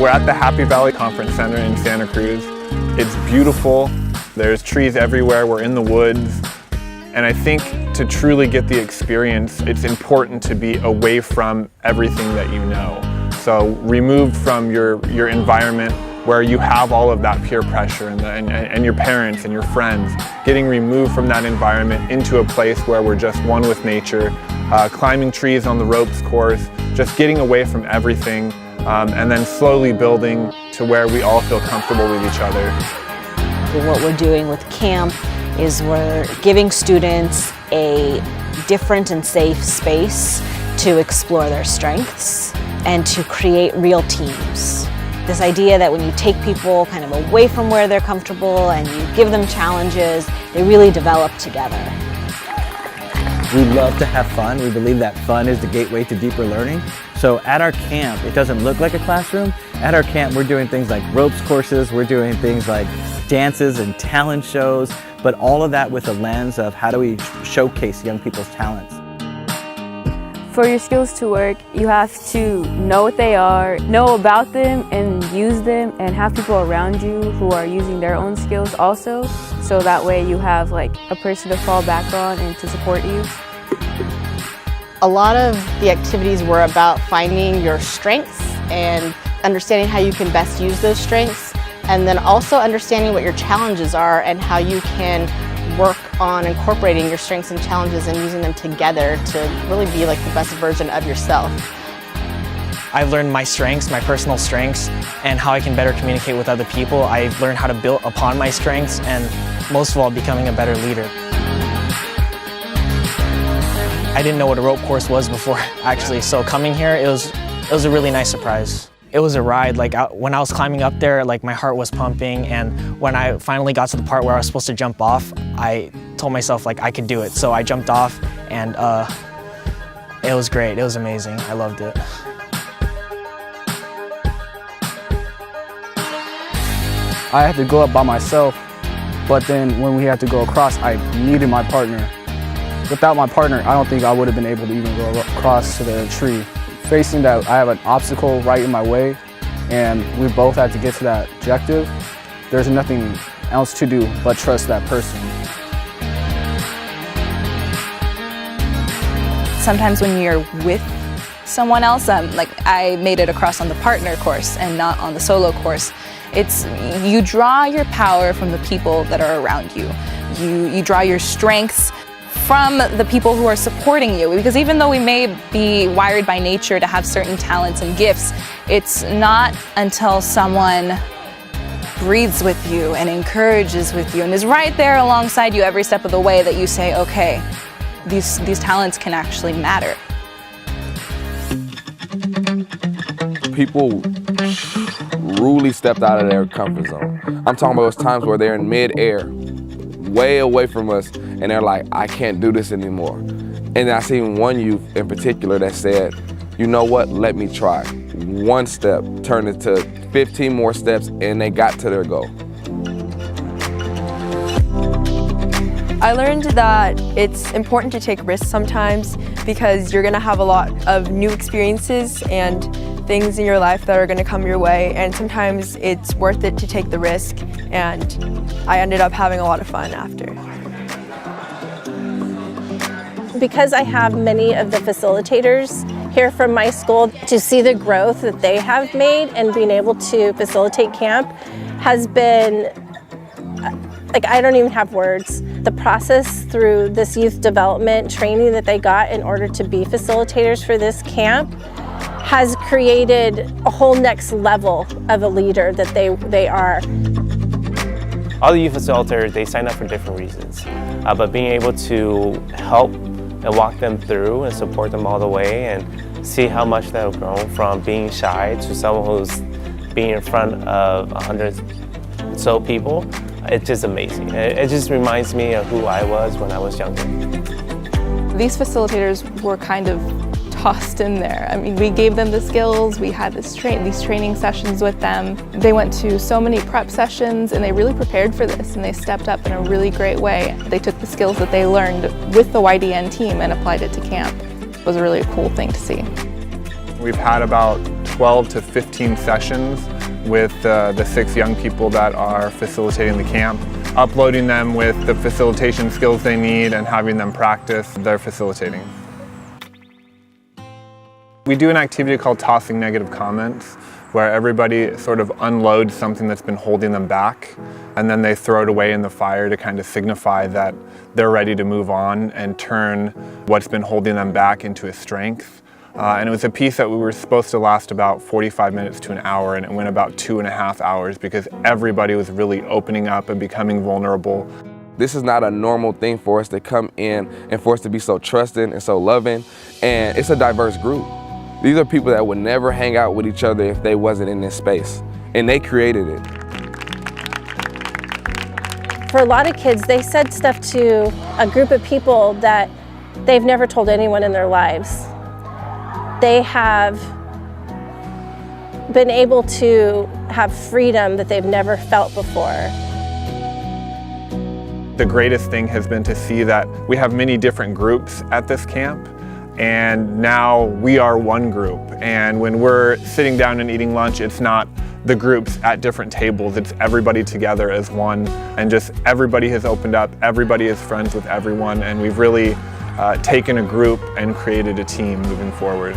we're at the Happy Valley Conference Center in Santa Cruz. It's beautiful. There's trees everywhere. We're in the woods. And I think to truly get the experience, it's important to be away from everything that you know. So removed from your environment where you have all of that peer pressure and your parents and your friends, getting removed from that environment into a place where we're just one with nature, climbing trees on the ropes course, just getting away from everything, and then slowly building to where we all feel comfortable with each other. What we're doing with camp is we're giving students a different and safe space to explore their strengths and to create real teams. This idea that when you take people kind of away from where they're comfortable and you give them challenges, they really develop together. We love to have fun. We believe that fun is the gateway to deeper learning. So at our camp, it doesn't look like a classroom. At our camp, we're doing things like ropes courses, we're doing things like dances and talent shows, but all of that with a lens of how do we showcase young people's talents. For your skills to work, you have to know what they are, know about them and use them, and have people around you who are using their own skills also, so that way you have like a person to fall back on and to support you. A lot of the activities were about finding your strengths and understanding how you can best use those strengths, and then also understanding what your challenges are and how you can work on incorporating your strengths and challenges and using them together to really be like the best version of yourself. I've learned my strengths, my personal strengths, and how I can better communicate with other people. I've learned how to build upon my strengths and most of all becoming a better leader. I didn't know what a rope course was before actually, so coming here it was a really nice surprise. It was a ride. Like when I was climbing up there, like my heart was pumping, and when I finally got to the part where I was supposed to jump off, I told myself like I could do it. So I jumped off, and it was great. It was amazing. I loved it. I had to go up by myself, but then when we had to go across, I needed my partner. Without my partner, I don't think I would have been able to even go across to the tree. Facing that I have an obstacle right in my way and we both had to get to that objective, there's nothing else to do but trust that person. Sometimes when you're with someone else, like I made it across on the partner course and not on the solo course, you draw your power from the people that are around you. You draw your strengths from the people who are supporting you, because even though we may be wired by nature to have certain talents and gifts, it's not until someone breathes with you and encourages with you and is right there alongside you every step of the way that you say, okay, these talents can actually matter. People really stepped out of their comfort zone. I'm talking about those times where they're in mid-air, way away from us, and they're like, I can't do this anymore. And I seen one youth in particular that said, you know what, let me try. One step turned into 15 more steps, and they got to their goal. I learned that it's important to take risks sometimes because you're going to have a lot of new experiences and things in your life that are going to come your way, and sometimes it's worth it to take the risk, and I ended up having a lot of fun after. Because I have many of the facilitators here from my school, to see the growth that they have made and being able to facilitate camp has been, like, I don't even have words. The process through this youth development training that they got in order to be facilitators for this camp has created a whole next level of a leader that they are. All the youth facilitators, they sign up for different reasons, but being able to help and walk them through and support them all the way and see how much they've grown from being shy to someone who's being in front of 100 or so people, it's just amazing. It just reminds me of who I was when I was younger. These facilitators were kind of tossed in there. I mean, we gave them the skills, we had these training sessions with them. They went to so many prep sessions and they really prepared for this, and they stepped up in a really great way. They took the skills that they learned with the YDN team and applied it to camp. It was a really cool thing to see. We've had about 12 to 15 sessions with the 6 young people that are facilitating the camp, uploading them with the facilitation skills they need and having them practice their facilitating. We do an activity called tossing negative comments, where everybody sort of unloads something that's been holding them back, and then they throw it away in the fire to kind of signify that they're ready to move on and turn what's been holding them back into a strength. And it was a piece that we were supposed to last about 45 minutes to an hour, and it went about 2.5 hours because everybody was really opening up and becoming vulnerable. This is not a normal thing for us to come in and for us to be so trusting and so loving, and it's a diverse group. These are people that would never hang out with each other if they wasn't in this space, and they created it. For a lot of kids, they said stuff to a group of people that they've never told anyone in their lives. They have been able to have freedom that they've never felt before. The greatest thing has been to see that we have many different groups at this camp, and now we are one group. And when we're sitting down and eating lunch, it's not the groups at different tables, it's everybody together as one, and just everybody has opened up, everybody is friends with everyone, and we've really taken a group and created a team moving forward.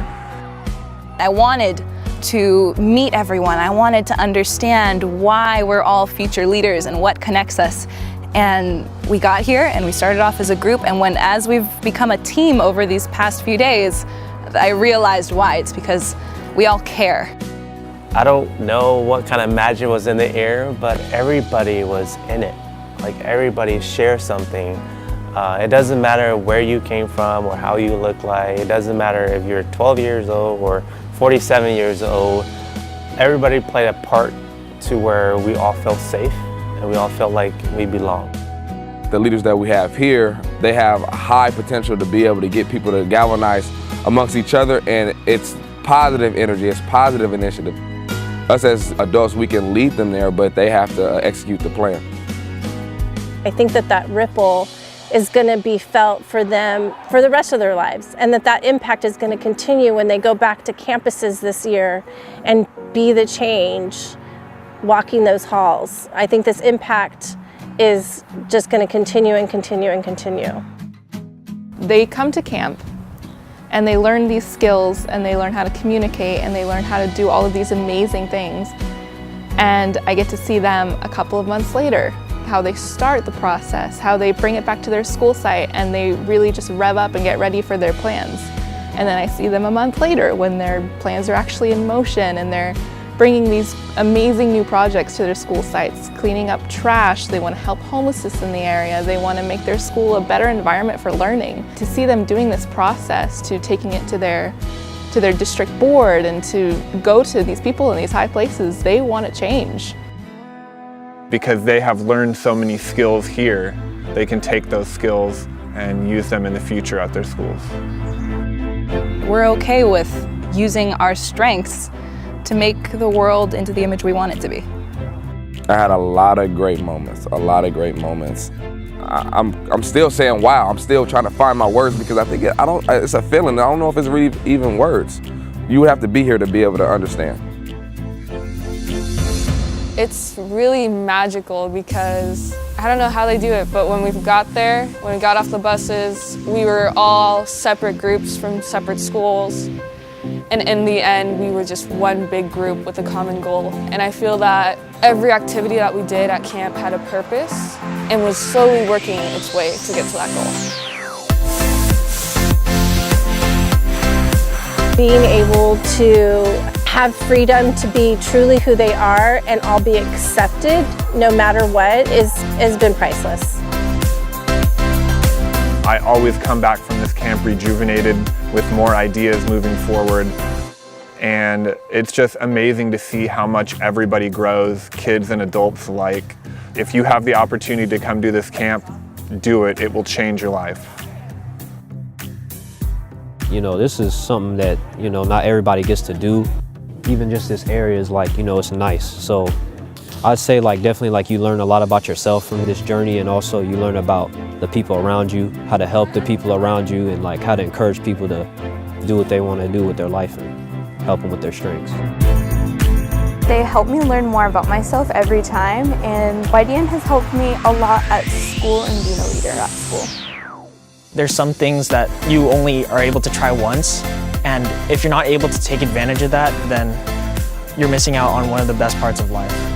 I wanted to meet everyone. I wanted to understand why we're all future leaders and what connects us. And we got here and we started off as a group, and as we've become a team over these past few days, I realized why. It's because we all care. I don't know what kind of magic was in the air, but everybody was in it. Like, everybody shared something. It doesn't matter where you came from or how you look like. It doesn't matter if you're 12 years old or 47 years old. Everybody played a part to where we all felt safe and we all felt like we belong. The leaders that we have here, they have high potential to be able to get people to galvanize amongst each other, and it's positive energy, it's positive initiative. Us as adults, we can lead them there, but they have to execute the plan. I think that ripple is going to be felt for them for the rest of their lives, and that impact is going to continue when they go back to campuses this year and be the change walking those halls. I think this impact is just going to continue and continue and continue. They come to camp and they learn these skills and they learn how to communicate and they learn how to do all of these amazing things. And I get to see them a couple of months later, how they start the process, how they bring it back to their school site and they really just rev up and get ready for their plans. And then I see them a month later when their plans are actually in motion and they're bringing these amazing new projects to their school sites, cleaning up trash. They want to help homelessness in the area. They want to make their school a better environment for learning. To see them doing this process, to taking it to their district board and to go to these people in these high places, they want to change. Because they have learned so many skills here, they can take those skills and use them in the future at their schools. We're okay with using our strengths to make the world into the image we want it to be. I had a lot of great moments, I'm still saying wow. I'm still trying to find my words because I think it's a feeling. I don't know if it's really even words. You would have to be here to be able to understand. It's really magical because I don't know how they do it, but when we got there, when we got off the buses, we were all separate groups from separate schools. And in the end, we were just one big group with a common goal. And I feel that every activity that we did at camp had a purpose and was slowly working its way to get to that goal. Being able to have freedom to be truly who they are and all be accepted no matter what has been priceless. I always come back from this camp rejuvenated with more ideas moving forward. And it's just amazing to see how much everybody grows, kids and adults alike. If you have the opportunity to come do this camp, do it. It will change your life. You know, this is something that, you know, not everybody gets to do. Even just this area is like, you know, it's nice. So I'd say like definitely like you learn a lot about yourself from this journey, and also you learn about the people around you, how to help the people around you, and like how to encourage people to do what they want to do with their life. help them with their strengths. They help me learn more about myself every time, and YDN has helped me a lot at school and being a leader at school. There's some things that you only are able to try once, and if you're not able to take advantage of that, then you're missing out on one of the best parts of life.